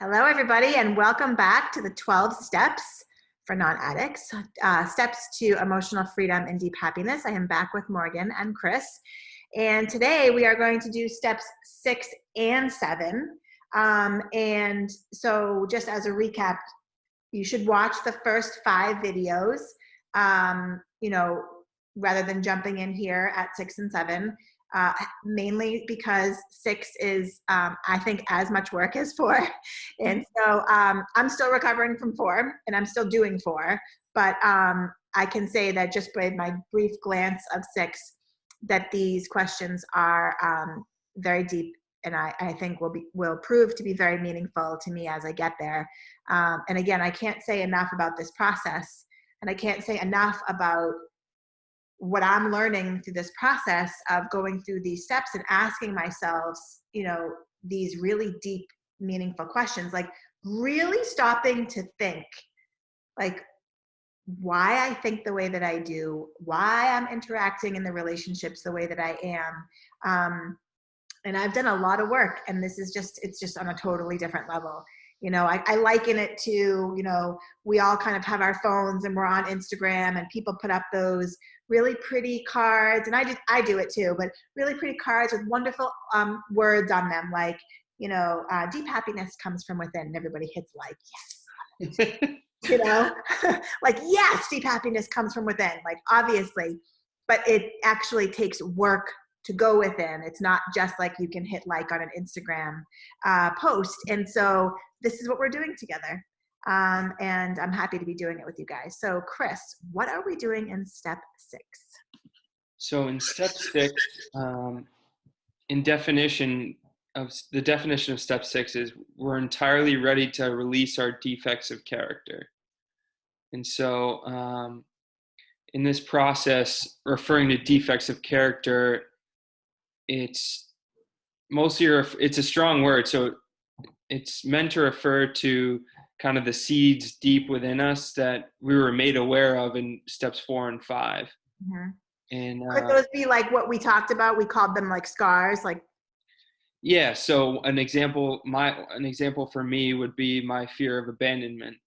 Hello, everybody, and welcome back to the 12 Steps for Non-Addicts, Steps to Emotional Freedom and Deep Happiness. I am back with Morgan and Chris, and today we are going to do steps 6 and 7. And so just as a recap, you should watch the first 5 videos, rather than jumping in here at 6 and 7. Mainly because 6 is, I think, as much work as 4. And so I'm still recovering from 4, and I'm still doing 4. But I can say that just by my brief glance of 6, that these questions are very deep, and I think will prove to be very meaningful to me as I get there. And again, I can't say enough about this process, and I can't say enough about what I'm learning through this process of going through these steps and asking myself, these really deep, meaningful questions, like really stopping to think, like, why I think the way that I do, why I'm interacting in the relationships the way that I am. And I've done a lot of work, and it's just on a totally different level. I liken it to, we all kind of have our phones and we're on Instagram, and people put up those really pretty cards, and I do it too, but really pretty cards with wonderful words on them, like, deep happiness comes from within, and everybody hits like, yes. Like, yes, deep happiness comes from within, like, obviously, but it actually takes work to go within. It's not just like you can hit like on an Instagram post. And so this is what we're doing together. And I'm happy to be doing it with you guys. So Chris, what are we doing in step 6? So in step 6, the definition of step 6 is we're entirely ready to release our defects of character. And so in this process, referring to defects of character, it's a strong word. So it's meant to refer to kind of the seeds deep within us that we were made aware of in steps 4 and 5. Mm-hmm. And could those be like what we talked about? We called them like scars, like. Yeah. So an example for me would be my fear of abandonment,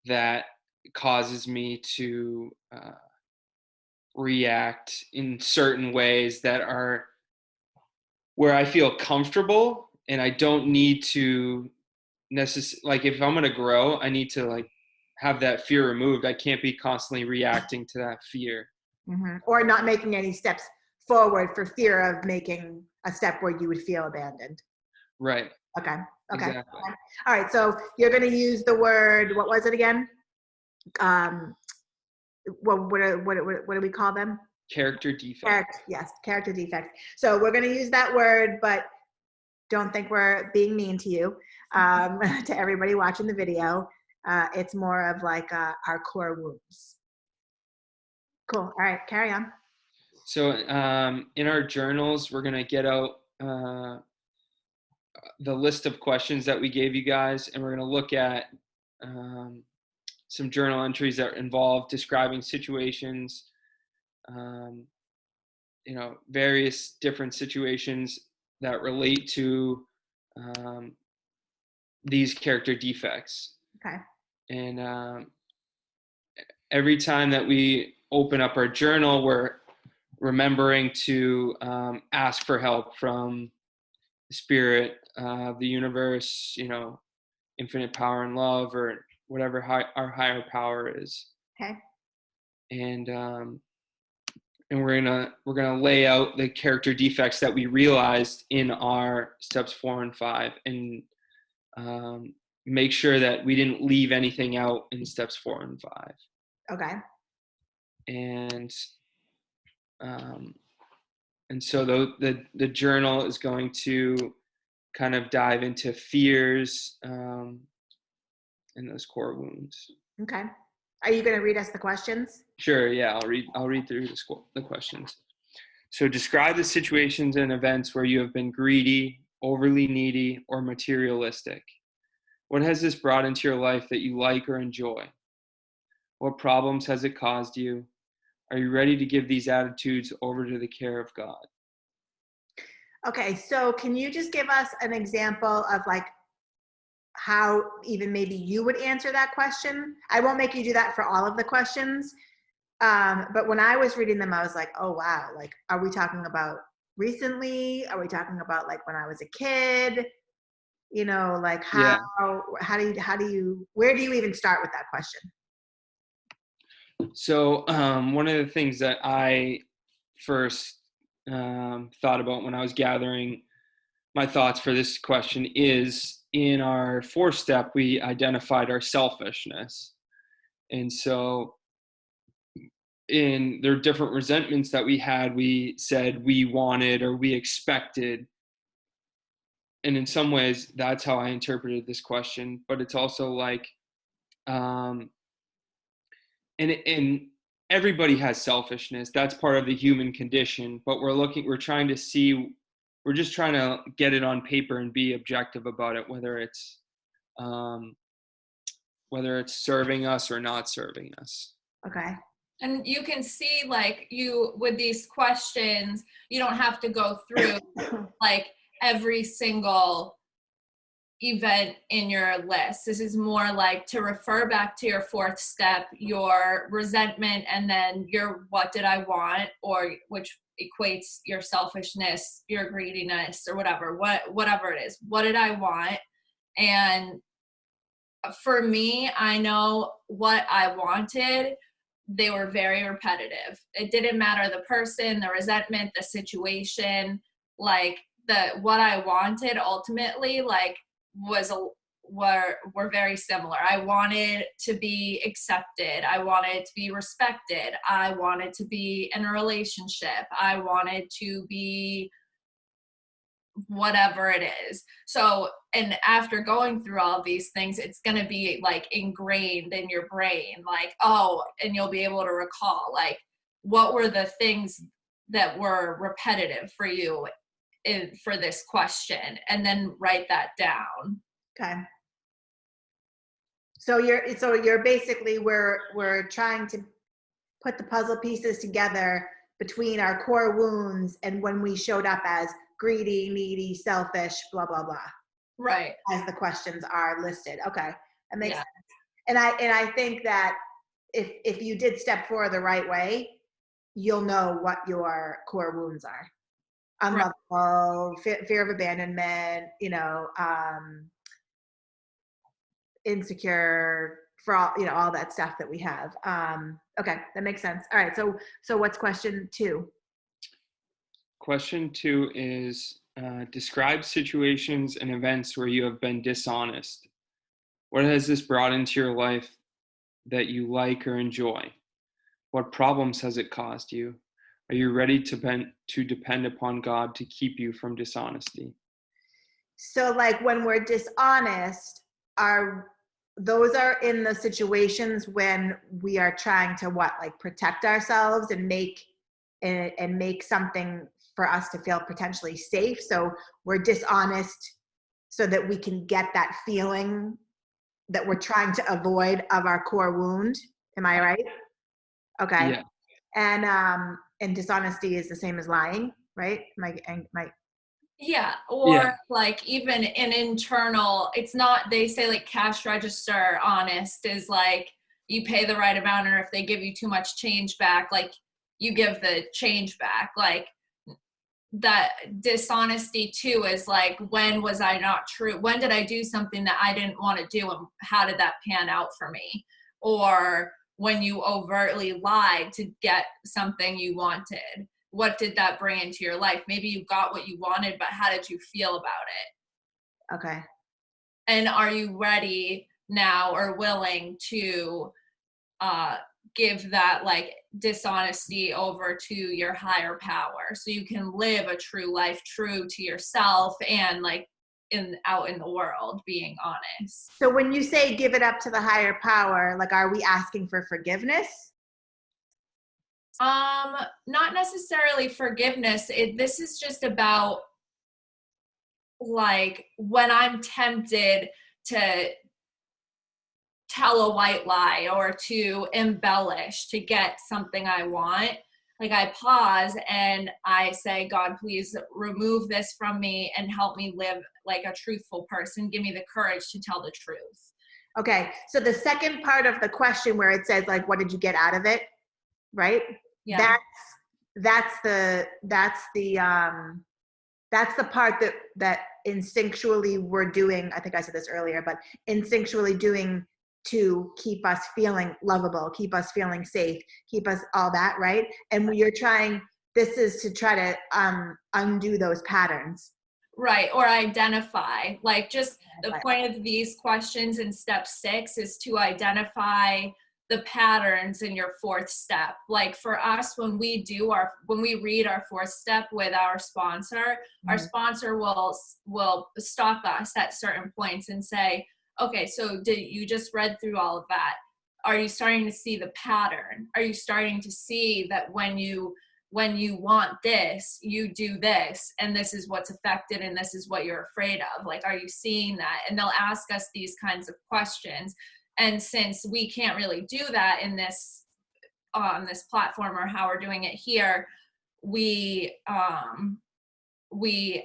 that causes me to react in certain ways that are where I feel comfortable, and I don't need to like, if I'm going to grow, I need to like have that fear removed. I can't be constantly reacting to that fear. Mm-hmm. Or not making any steps forward for fear of making a step where you would feel abandoned. Right. Okay. Exactly. All right. So you're going to use the word, what was it again? What do we call them? Character defects. Yes, character defects. So we're going to use that word, but don't think we're being mean to you, to everybody watching the video. It's more of like our core wounds. Cool. All right, carry on. So in our journals, we're going to get out the list of questions that we gave you guys, and we're going to look at some journal entries that involve describing situations, various different situations that relate to these character defects. Okay. And every time that we open up our journal, we're remembering to ask for help from the spirit, the universe, infinite power and love, or whatever our higher power is. Okay. And we're gonna lay out the character defects that we realized in our steps 4 and 5, and make sure that we didn't leave anything out in steps 4 and 5. Okay. And so the journal is going to kind of dive into fears and those core wounds. Okay. Are you going to read us the questions? Sure. Yeah, I'll read through the questions. So describe the situations and events where you have been greedy, overly needy, or materialistic. What has this brought into your life that you like or enjoy? What problems has it caused you? Are you ready to give these attitudes over to the care of God? Okay, so can you just give us an example of like how even maybe you would answer that question. I won't make you do that for all of the questions. But when I was reading them, I was like, oh, wow. Like, are we talking about recently? Are we talking about like when I was a kid? You know, like Yeah. where do you even start with that question? So one of the things that I first thought about when I was gathering my thoughts for this question is, in our fourth step, we identified our selfishness. And so in there are different resentments that we had, we said we wanted or we expected. And in some ways, that's how I interpreted this question. But it's also like, and everybody has selfishness. That's part of the human condition. But we're trying to see, we're just trying to get it on paper and be objective about it, whether it's serving us or not serving us. Okay. And you can see, like, you, with these questions, you don't have to go through like every single event in your list. This is more like to refer back to your fourth step, your resentment, and then your what did I want, or which equates your selfishness, your greediness, or whatever it is. What did I want? And for me, I know what I wanted. They were very repetitive. It didn't matter the person, the resentment, the situation, like what I wanted ultimately, like were very similar. I wanted to be accepted. I wanted to be respected. I wanted to be in a relationship. I wanted to be whatever it is. So, and after going through all of these things, it's going to be like ingrained in your brain, like, oh, and you'll be able to recall, like, what were the things that were repetitive for you for this question, and then write that down. Okay. So you're basically, we're trying to put the puzzle pieces together between our core wounds and when we showed up as greedy, needy, selfish, blah, blah, blah. Right. As the questions are listed. Okay. That makes sense. And I think that if you did step 4 the right way, you'll know what your core wounds are. Unlovable, fear of abandonment, insecure, for all, all that stuff that we have. Okay, that makes sense. All right, so what's question 2? Question 2 is, describe situations and events where you have been dishonest. What has this brought into your life that you like or enjoy? What problems has it caused you? Are you ready to depend upon God to keep you from dishonesty? So like when we're dishonest, those are in the situations when we are trying to protect ourselves and make something for us to feel potentially safe. So we're dishonest so that we can get that feeling that we're trying to avoid of our core wound. Am I right? Okay. Yeah. And dishonesty is the same as lying, right? Yeah, or like even an internal, it's not, they say like cash register honest is like you pay the right amount, or if they give you too much change back, like you give the change back. Like that dishonesty too is like, when was I not true? When did I do something that I didn't want to do, and how did that pan out for me? Or when you overtly lied to get something you wanted, what did that bring into your life? Maybe you got what you wanted, but how did you feel about it? Okay. And are you ready now or willing to give that like dishonesty over to your higher power so you can live a true life, true to yourself, and like out in the world being honest? So when you say give it up to the higher power, like, are we asking for forgiveness? Not necessarily forgiveness. This is just about like when I'm tempted to tell a white lie or to embellish to get something I want, Like I pause and I say, God, please remove this from me and help me live like a truthful person. Give me the courage to tell the truth. Okay. So the second part of the question where it says like, what did you get out of it? Right? Yeah. That's the part that instinctually we're doing. I think I said this earlier, but instinctually doing to keep us feeling lovable, keep us feeling safe, keep us all that, right? And this is to try to undo those patterns. Right, or identify. Like just the point of these questions in step 6 is to identify the patterns in your 4th step. Like for us, when we read our 4th step with our sponsor, our sponsor will stop us at certain points and say, okay, so you just read through all of that. Are you starting to see the pattern? Are you starting to see that when you want this, you do this, and this is what's affected, and this is what you're afraid of? Like, are you seeing that? And they'll ask us these kinds of questions. And since we can't really do that in this on this platform or how we're doing it here, we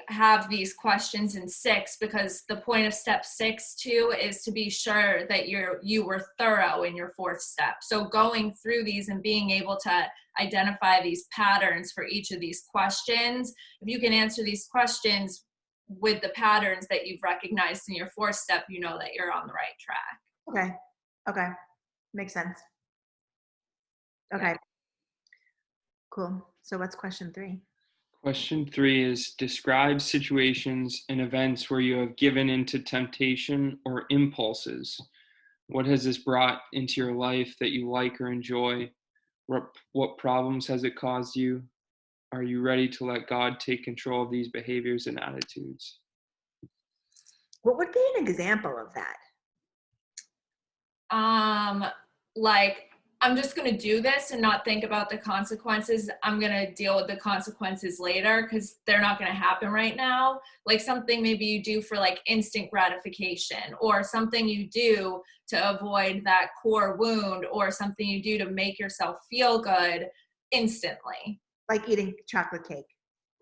have these questions in 6, because the point of step 6 too is to be sure that you were thorough in your 4th step. So going through these and being able to identify these patterns for each of these questions, if you can answer these questions with the patterns that you've recognized in your 4th step, you know that you're on the right track. Okay. Makes sense. Okay. Cool. So what's question 3? Question 3 is, describe situations and events where you have given into temptation or impulses. What has this brought into your life that you like or enjoy? What problems has it caused you? Are you ready to let God take control of these behaviors and attitudes? What would be an example of that? Like, I'm just going to do this and not think about the consequences. I'm going to deal with the consequences later because they're not going to happen right now. Like something maybe you do for like instant gratification, or something you do to avoid that core wound, or something you do to make yourself feel good instantly. Like eating chocolate cake.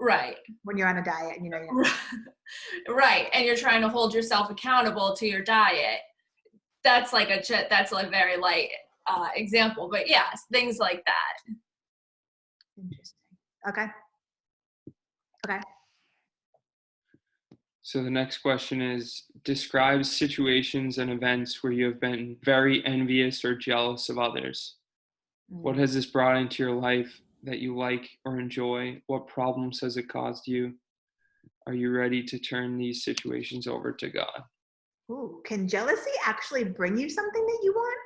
Right. When you're on a diet and you know you're right. And you're trying to hold yourself accountable to your diet. That's like very light example, but yeah, things like that. Interesting. Okay. So the next question is, describe situations and events where you have been very envious or jealous of others. What has this brought into your life that you like or enjoy? What problems has it caused you? Are you ready to turn these situations over to God? Ooh, can jealousy actually bring you something that you want?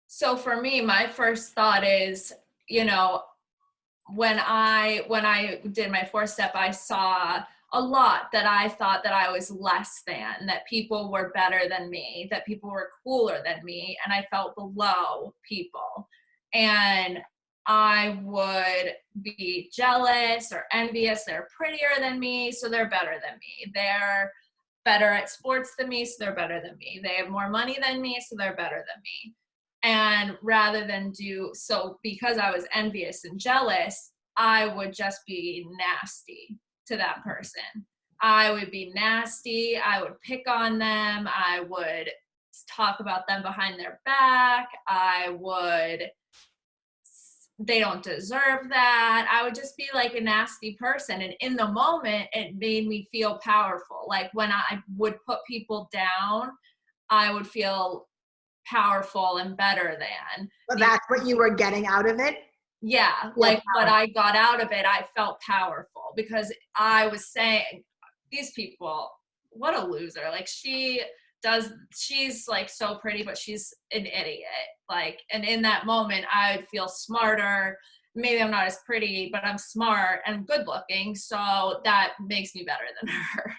So for me, my first thought is, when I did my 4th step, I saw a lot that I thought that I was less than, that people were better than me, that people were cooler than me, and I felt below people. And I would be jealous or envious. They're prettier than me, so they're better than me. They're better at sports than me, so they're better than me. They have more money than me, so they're better than me. And rather than because I was envious and jealous, I would just be nasty to that person. I would be nasty. I would pick on them. I would talk about them behind their back. They don't deserve that. I would just be like a nasty person. And in the moment, it made me feel powerful. Like when I would put people down, I would feel powerful and better than. Well, that's what you were getting out of it? Yeah, like what I got out of it, I felt powerful because I was saying, these people, what a loser. Like she's like so pretty, but she's an idiot. Like, and in that moment, I would feel smarter. Maybe I'm not as pretty, but I'm smart and good looking. So that makes me better than her.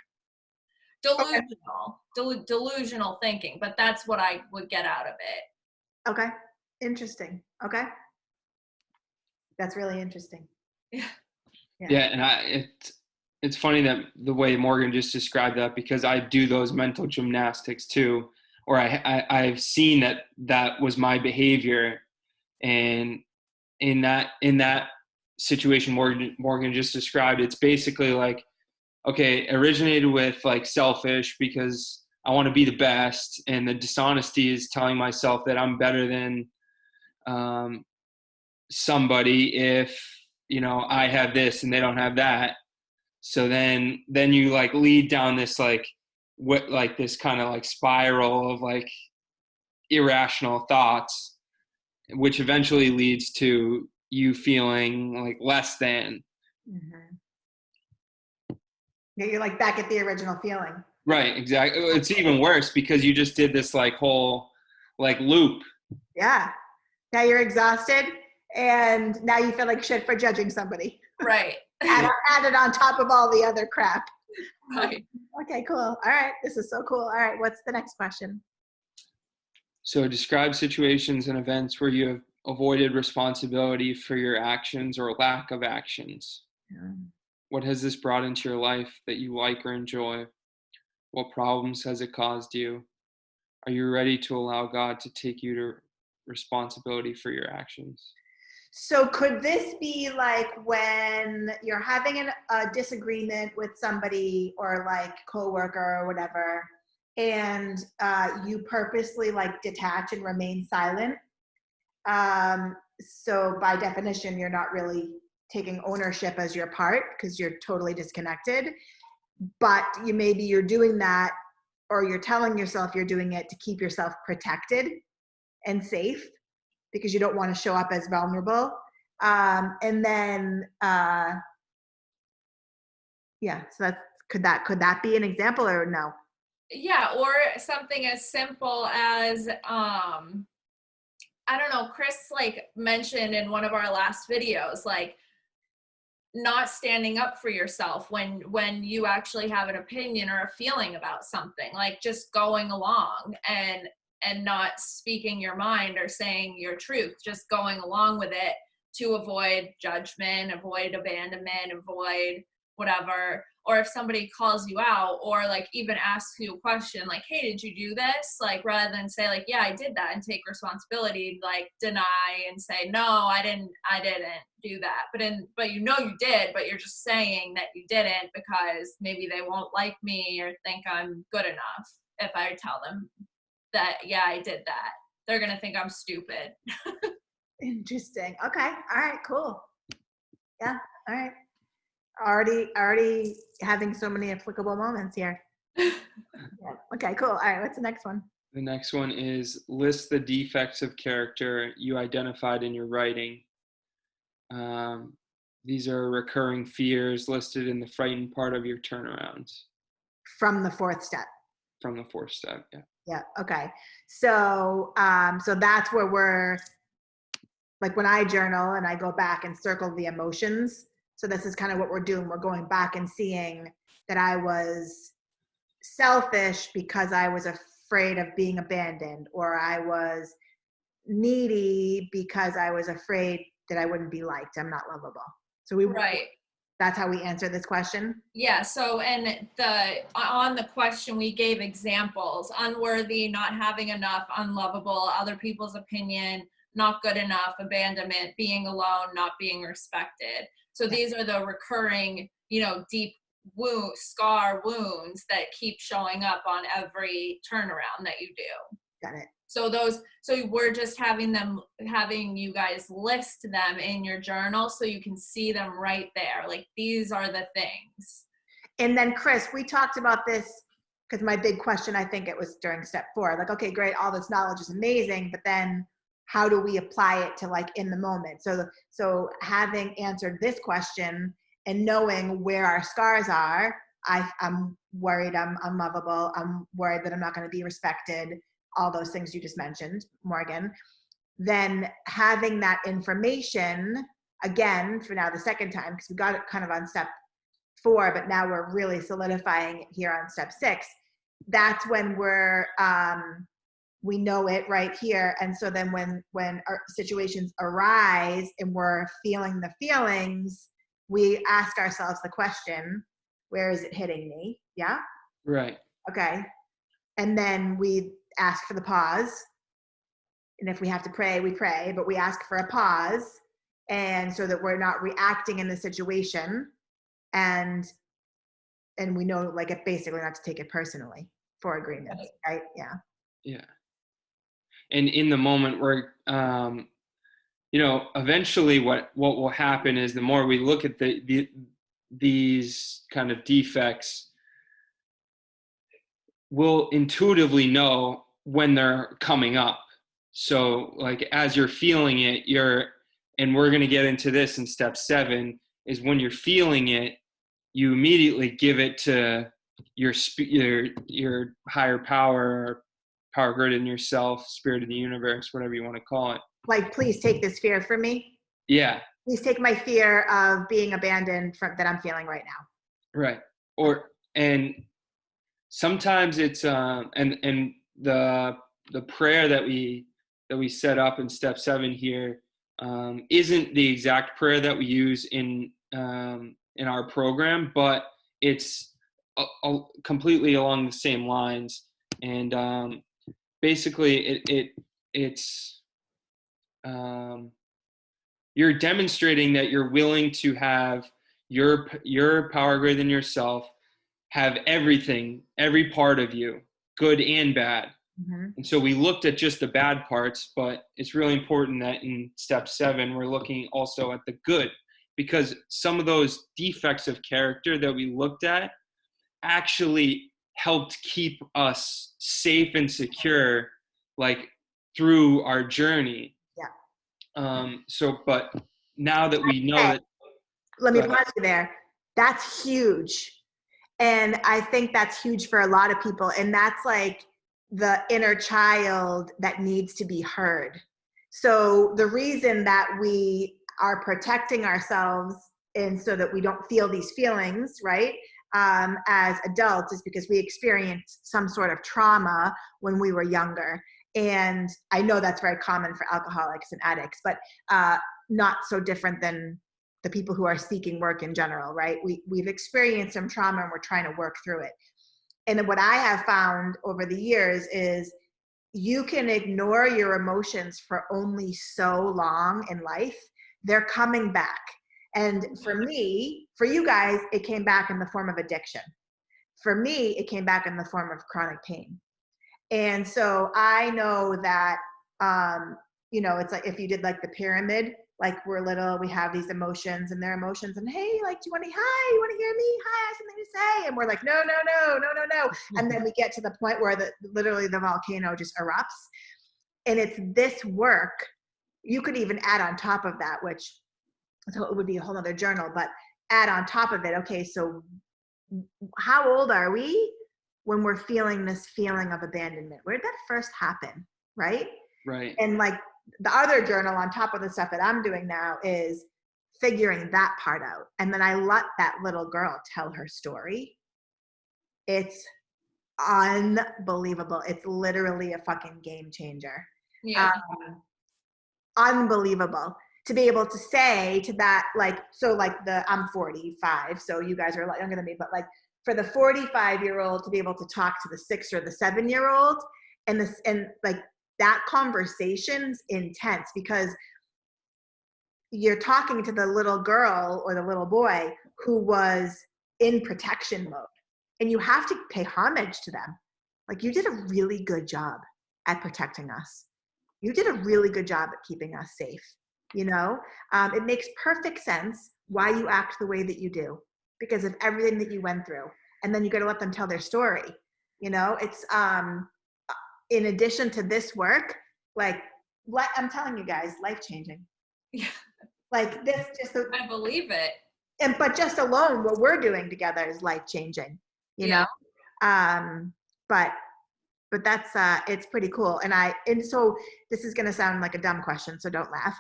Delusional thinking, but that's what I would get out of it. Okay. Interesting. Okay. That's really interesting. Yeah, and it's funny that the way Morgan just described that, because I do those mental gymnastics too, or I've seen that was my behavior, and in that situation Morgan just described, it's basically like, okay, it originated with like selfish because I want to be the best, and the dishonesty is telling myself that I'm better than somebody if, you know, I have this and they don't have that. So then you like lead down this like this kind of like spiral of like irrational thoughts, which eventually leads to you feeling like less than. Mm-hmm. Yeah, you're like back at the original feeling. Right, exactly. It's even worse because you just did this like whole like loop. Yeah. Now you're exhausted and now you feel like shit for judging somebody. Right. Added on top of all the other crap. Right. Okay, cool. All right. This is so cool. All right. What's the next question? So describe situations and events where you have avoided responsibility for your actions or lack of actions. Yeah. What has this brought into your life that you like or enjoy? What problems has it caused you? Are you ready to allow God to take you to responsibility for your actions? So could this be like when you're having a disagreement with somebody or like coworker or whatever, and you purposely like detach and remain silent? So by definition, you're not really taking ownership as your part because you're totally disconnected. But maybe you're doing that, or you're telling yourself you're doing it to keep yourself protected and safe because you don't want to show up as vulnerable. And then, yeah, so that's, could that be an example or no? Yeah, or something as simple as, I don't know, Chris like mentioned in one of our last videos, like not standing up for yourself when you actually have an opinion or a feeling about something, like just going along and not speaking your mind or saying your truth, just going along with it to avoid judgment, avoid abandonment, avoid whatever. Or if somebody calls you out or like even asks you a question like, hey, did you do this? Like rather than say like, yeah, I did that and take responsibility, like deny and say, no, I didn't do that. But you know you did, but you're just saying that you didn't because maybe they won't like me or think I'm good enough if I tell them that, yeah, I did that. They're going to think I'm stupid. Interesting. Okay. All right, cool. Yeah. All right. Already having so many applicable moments here. Yeah. Okay, cool. All right, what's the next one? The next one is list the defects of character you identified in your writing. These are recurring fears listed in the frightened part of your turnarounds. From the fourth step. From the fourth step, yeah. Yeah. Okay. So, so that's where we're like when I journal and I go back and circle the emotions. So this is kind of what we're doing. We're going back and seeing that I was selfish because I was afraid of being abandoned, or I was needy because I was afraid that I wouldn't be liked. I'm not lovable. So Right. That's how we answer this question. Yeah. So, and on the question, we gave examples: unworthy, not having enough, unlovable, other people's opinion, not good enough, abandonment, being alone, not being respected. So these are the recurring, deep scar wounds that keep showing up on every turnaround that you do. Got it. So we're just having you guys list them in your journal so you can see them right there. Like these are the things. And then Chris, we talked about this because my big question, I think it was during step 4, like, okay, great. All this knowledge is amazing, but then how do we apply it to like in the moment? So having answered this question and knowing where our scars are, I'm worried I'm unlovable. I'm worried that I'm not going to be respected. All those things you just mentioned, Morgan. Then having that information again for now the second time, because we got it kind of on step 4, but now we're really solidifying it here on step 6. That's when we know it right here. And so then when our situations arise and we're feeling the feelings, we ask ourselves the question, where is it hitting me? Yeah. Right. Okay. And then we ask for the pause. And if we have to pray, we pray, but we ask for a pause. and so that we're not reacting in the situation, and we know, like, it basically not to take it personally for agreements, right? Yeah. Yeah. And in the moment where, you know, eventually what will happen is the more we look at these kind of defects, we'll intuitively know when they're coming up. So like, as you're feeling it, and we're going to get into this in step 7, is when you're feeling it, you immediately give it to your higher power, or power greater than yourself, spirit of the universe, whatever you want to call it. Like, please take this fear from me. Yeah. Please take my fear of being abandoned that I'm feeling right now. Right. And sometimes it's and the prayer that we set up in step 7 here isn't the exact prayer that we use in our program, but it's completely along the same lines. And basically it's you're demonstrating that you're willing to have your power greater than yourself have everything, every part of you, good and bad. Mm-hmm. And so we looked at just the bad parts, but it's really important that in step 7, we're looking also at the good, because some of those defects of character that we looked at actually helped keep us safe and secure, like, through our journey. Yeah. But now that we know that, let me pause you there. That's huge. And I think that's huge for a lot of people. And that's like the inner child that needs to be heard. So the reason that we are protecting ourselves, and so that we don't feel these feelings, right, as adults, is because we experienced some sort of trauma when we were younger. And I know that's very common for alcoholics and addicts, but not so different than the people who are seeking work in general, right? We've experienced some trauma and we're trying to work through it. And what I have found over the years is you can ignore your emotions for only so long in life. They're coming back. And for me, for you guys, it came back in the form of addiction. For me, it came back in the form of chronic pain. And so I know that, you know, it's like if you did like the pyramid, like we're little, we have these emotions and their emotions, and hey, like, do you want to, hi, you want to hear me? Hi, I have something to say. And we're like, no. And then we get to the point where literally the volcano just erupts. And it's this work. You could even add on top of that, which, so it would be a whole other journal, but add on top of it. Okay, so how old are we when we're feeling this feeling of abandonment? Where did that first happen, right? Right. And like the other journal on top of the stuff that I'm doing now is figuring that part out. And then I let that little girl tell her story. It's unbelievable. It's literally a fucking game changer. Yeah. Unbelievable to be able to say to that, like, so like I'm 45, so you guys are a lot younger than me, but like for the 45-year-old to be able to talk to the 6 or the 7-year-old, and like that conversation's intense, because you're talking to the little girl or the little boy who was in protection mode, and you have to pay homage to them. Like, you did a really good job at protecting us. You did a really good job at keeping us safe. You know, it makes perfect sense why you act the way that you do, because of everything that you went through. And then you got to let them tell their story. You know, it's in addition to this work, like I'm telling you guys, life-changing. Yeah. Like this, I believe it. But just alone, what we're doing together is life-changing. You know, but that's it's pretty cool. And so this is going to sound like a dumb question, so don't laugh.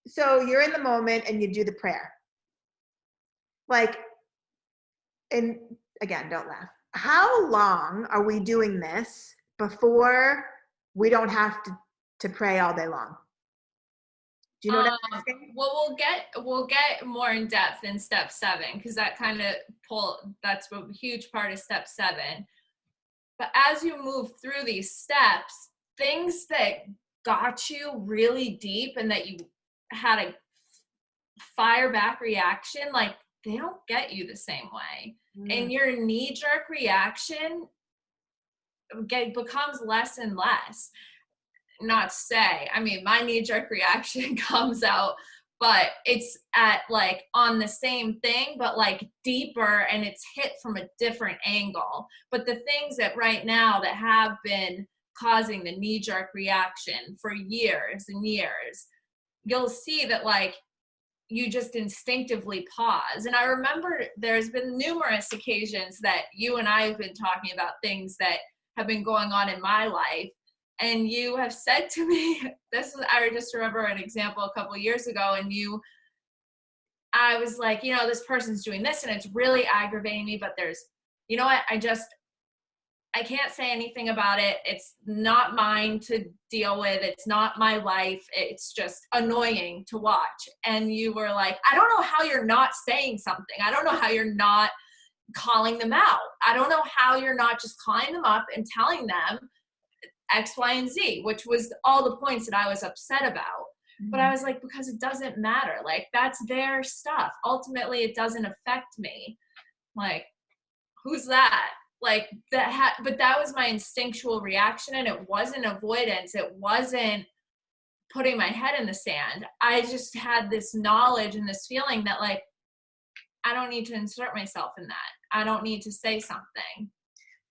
So you're in the moment and you do the prayer. Like, and again, don't laugh. How long are we doing this before we don't have to pray all day long? Do you know what I'm asking? Well, we'll get more in depth in step 7, because that kind of that's a huge part of step 7. But as you move through these steps, things that got you really deep and that you had a fire back reaction, like they don't get you the same way. And your knee-jerk reaction becomes less and less. Not to say, I mean, my knee-jerk reaction comes out, but it's at like on the same thing, but like deeper, and it's hit from a different angle. But the things that right now that have been causing the knee-jerk reaction for years and years, you'll see that like you just instinctively pause. And I remember there's been numerous occasions that you and I have been talking about things that have been going on in my life. And you have said to me, I just remember an example a couple of years ago, and I was like, you know, this person's doing this and it's really aggravating me, but there's, you know what, I can't say anything about it. It's not mine to deal with. It's not my life. It's just annoying to watch. And you were like, I don't know how you're not saying something. I don't know how you're not calling them out. I don't know how you're not just calling them up and telling them X, Y, and Z, which was all the points that I was upset about. But I was like, because it doesn't matter. Like, that's their stuff. Ultimately, it doesn't affect me. Like, who's that? Like, but that was my instinctual reaction, and it wasn't avoidance. It wasn't putting my head in the sand. I just had this knowledge and this feeling that, like, I don't need to insert myself in that. I don't need to say something.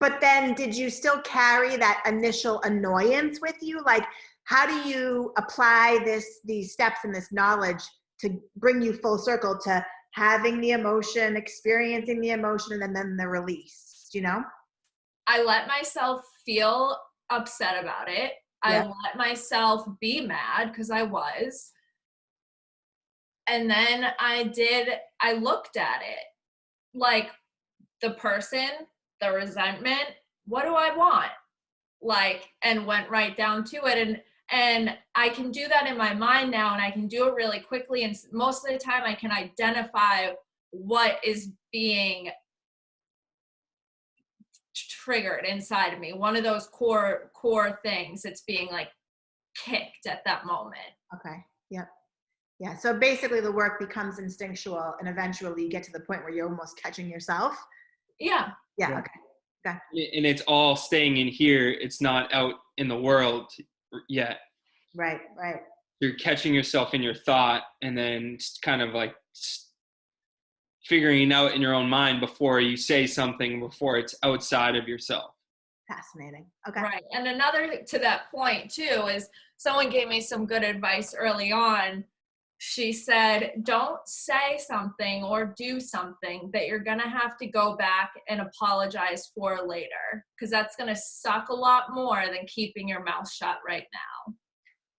But then did you still carry that initial annoyance with you? Like, how do you apply these steps and this knowledge to bring you full circle to having the emotion, experiencing the emotion, and then the release, you know? I let myself feel upset about it. I let myself be mad because I was. And then I looked at it like the person, the resentment, what do I want? Like, and went right down to it. And I can do that in my mind now, and I can do it really quickly. And most of the time I can identify what is being triggered inside of me. One of those core things that's being like kicked at that moment. Okay. Yep. Yeah. So basically the work becomes instinctual, and eventually you get to the point where you're almost catching yourself. Yeah. Yeah. Okay. Okay. And it's all staying in here. It's not out in the world yet. Right. Right. You're catching yourself in your thought, and then kind of like figuring it out in your own mind before you say something, before it's outside of yourself. Fascinating. Okay. Right. And another to that point too is someone gave me some good advice early on. She said, don't say something or do something that you're going to have to go back and apologize for later, because that's going to suck a lot more than keeping your mouth shut right now.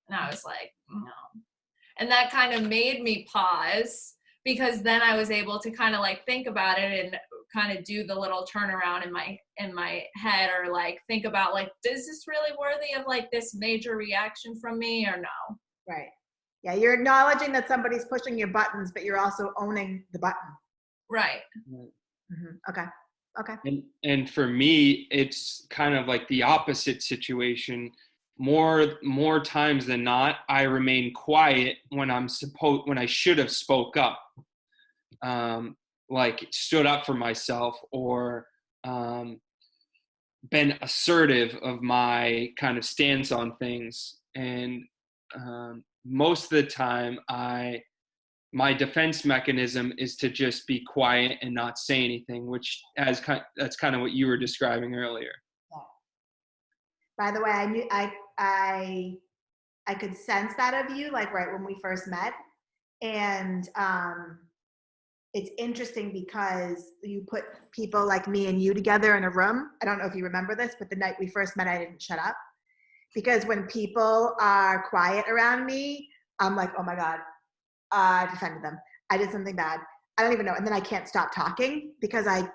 And I was like, no. And that kind of made me pause, because then I was able to kind of like think about it and kind of do the little turnaround in my head, or like think about like, is this really worthy of like this major reaction from me or no? Right. Yeah. You're acknowledging that somebody's pushing your buttons, but you're also owning the button. Right. Mm-hmm. Okay. Okay. And for me, it's kind of like the opposite situation. More times than not, I remain quiet when I should have spoke up, like stood up for myself, or been assertive of my kind of stance on things. And most of the time, my defense mechanism is to just be quiet and not say anything, which that's kind of what you were describing earlier. Yeah. By the way, I knew I could sense that of you, like right when we first met. And it's interesting because you put people like me and you together in a room. I don't know if you remember this, but the night we first met, I didn't shut up. Because when people are quiet around me, I'm like, oh my God, I've offended them. I did something bad. I don't even know. And then I can't stop talking because I'm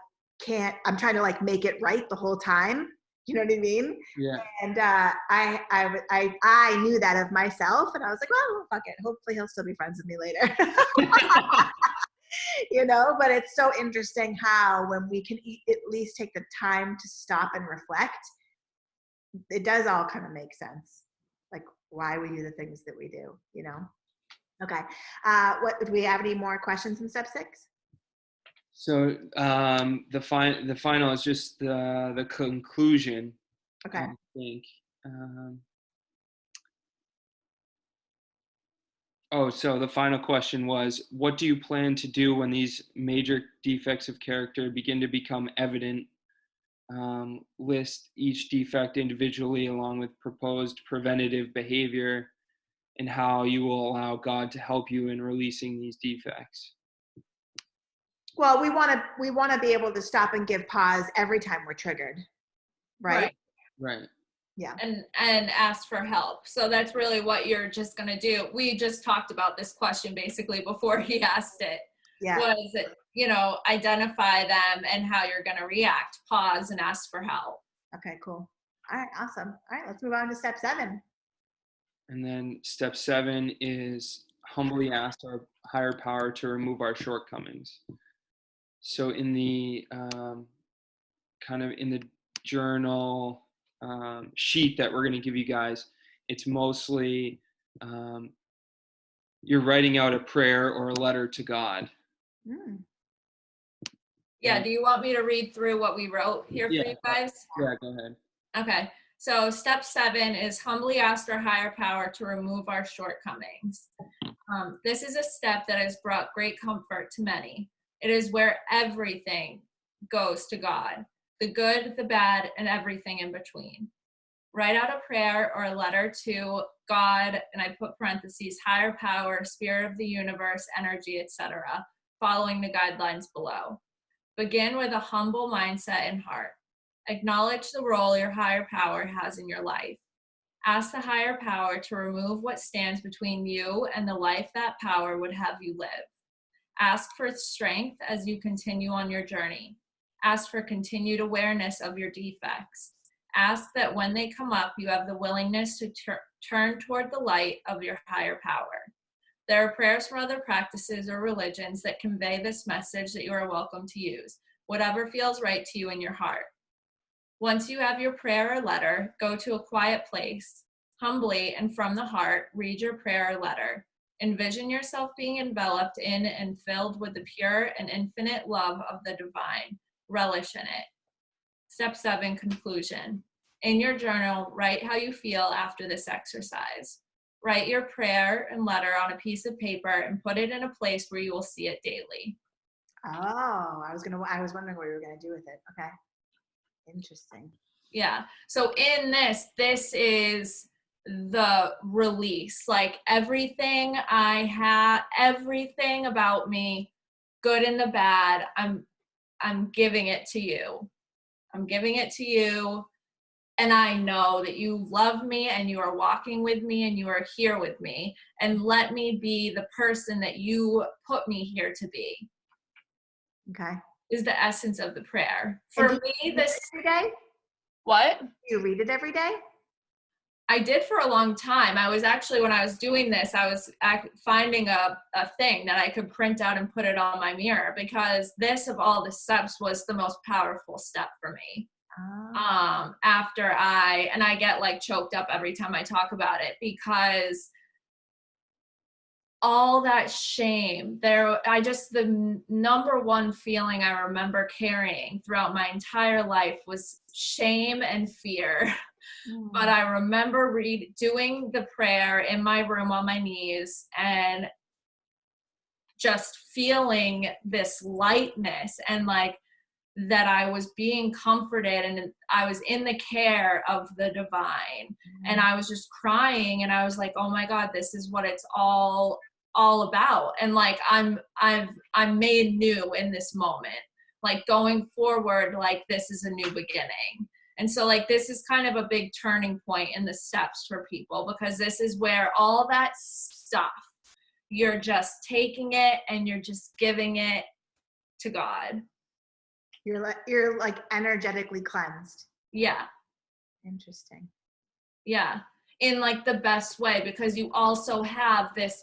trying to like make it right the whole time. You know what I mean? Yeah. And I knew that of myself, and I was like, well, fuck it. Hopefully he'll still be friends with me later. You know, but it's so interesting how when we can at least take the time to stop and reflect, it does all kind of make sense. Like why we do the things that we do, you know? Okay. Do we have any more questions in step 6? So the final is just the conclusion. Okay. I think. So the final question was, what do you plan to do when these major defects of character begin to become evident? List each defect individually along with proposed preventative behavior and how you will allow God to help you in releasing these defects. Well, we want to be able to stop and give pause every time we're triggered, right? Right. Yeah. And ask for help. So that's really what you're just going to do. We just talked about this question basically before he asked it. Yeah. Was, identify them and how you're going to react, pause and ask for help. Okay, cool. All right, awesome. All right, let's move on to step 7. And then step 7 is humbly ask our higher power to remove our shortcomings. So in the kind of in the journal sheet that we're going to give you guys, it's mostly you're writing out a prayer or a letter to God. Yeah, do you want me to read through what we wrote here for you guys? Yeah, go ahead. Okay, so step 7 is humbly ask our higher power to remove our shortcomings. This is a step that has brought great comfort to many. It is where everything goes to God, the good, the bad, and everything in between. Write out a prayer or a letter to God, and I put parentheses, higher power, spirit of the universe, energy, etc., following the guidelines below. Begin with a humble mindset and heart. Acknowledge the role your higher power has in your life. Ask the higher power to remove what stands between you and the life that power would have you live. Ask for strength as you continue on your journey. Ask for continued awareness of your defects. Ask that when they come up, you have the willingness to turn toward the light of your higher power. There are prayers from other practices or religions that convey this message that you are welcome to use, whatever feels right to you in your heart. Once you have your prayer or letter, go to a quiet place. Humbly and from the heart, read your prayer or letter. Envision yourself being enveloped in and filled with the pure and infinite love of the divine. Relish in it. Step 7, conclusion. In your journal, write how you feel after this exercise. Write your prayer and letter on a piece of paper and put it in a place where you will see it daily. Oh, I was wondering what you were gonna do with it. Okay. Interesting. Yeah. So in this is the release. Like everything I have, everything about me, good and the bad, I'm giving it to you. I'm giving it to you. And I know that you love me and you are walking with me and you are here with me. And let me be the person that you put me here to be. Okay. Is the essence of the prayer. For me, this every day? What? Do you read it every day? I did for a long time. I was actually, when I was doing this, I was finding a thing that I could print out and put it on my mirror, because this, of all the steps, was the most powerful step for me. After I get like choked up every time I talk about it, because all that shame the number one feeling I remember carrying throughout my entire life was shame and fear. But I remember doing the prayer in my room on my knees and just feeling this lightness and like that I was being comforted and I was in the care of the divine. And I was just crying and I was like, oh my God, this is what it's all about. And like I'm made new in this moment. Like going forward, like this is a new beginning. And so like this is kind of a big turning point in the steps for people, because this is where all that stuff, you're just taking it and you're just giving it to God. You're like energetically cleansed. Yeah. Interesting. Yeah. In like the best way, because you also have this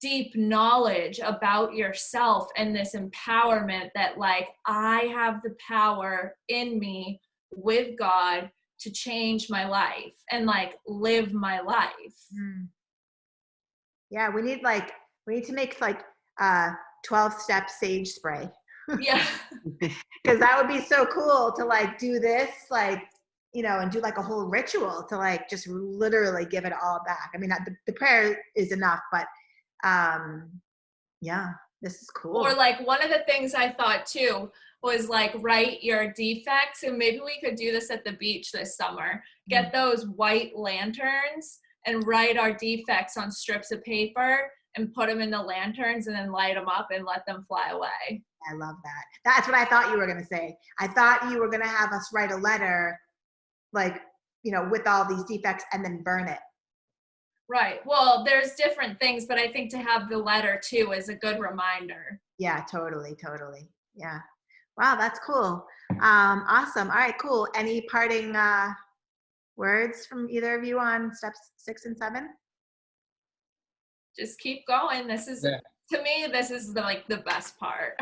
deep knowledge about yourself and this empowerment that like I have the power in me with God to change my life and like live my life. Yeah, we need to make like 12-step sage spray. Yeah. Because that would be so cool to like do this, like, you know, and do like a whole ritual to like just literally give it all back. I mean, the prayer is enough, but yeah, this is cool. Or like one of the things I thought too was like write your defects, and maybe we could do this at the beach this summer. Get those white lanterns and write our defects on strips of paper and put them in the lanterns and then light them up and let them fly away. I love that. That's what I thought you were going to say. I thought you were going to have us write a letter, like, you know, with all these defects and then burn it. Right. Well, there's different things, but I think to have the letter too is a good reminder. Yeah, totally. Yeah. Wow, that's cool. Awesome. All right, cool. Any parting words from either of you on steps 6 and 7? Just keep going. This is, to me, this is the best part.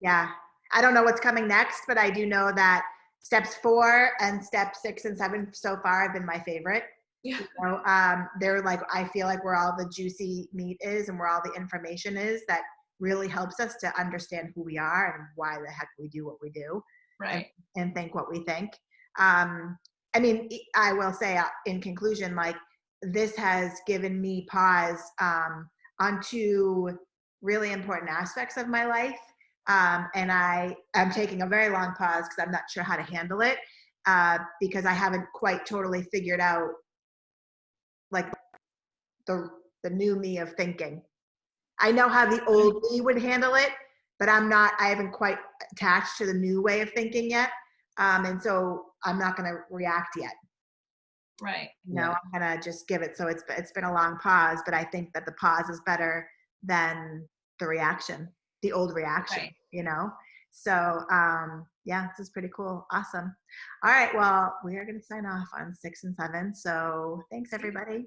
Yeah. I don't know what's coming next, but I do know that steps 4 and step 6 and 7 so far have been my favorite. Yeah. You know, they're like, I feel like where all the juicy meat is and where all the information is that really helps us to understand who we are and why the heck we do what we do. Right. And think what we think. I mean, I will say in conclusion, like, this has given me pause on 2 really important aspects of my life. And I'm taking a very long pause because I'm not sure how to handle it because I haven't quite totally figured out like the new me of thinking. I know how the old me would handle it, but I haven't quite attached to the new way of thinking yet. And so I'm not going to react yet. Right. You know, I'm going to just give it. So it's been a long pause, but I think that the pause is better than the reaction, the old reaction, right. You know? So, yeah, this is pretty cool. Awesome. All right. Well, we are going to sign off on 6 and 7. So thanks, everybody.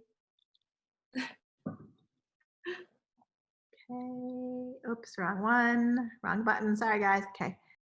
Okay. Oops, wrong one. Wrong button. Sorry, guys. Okay.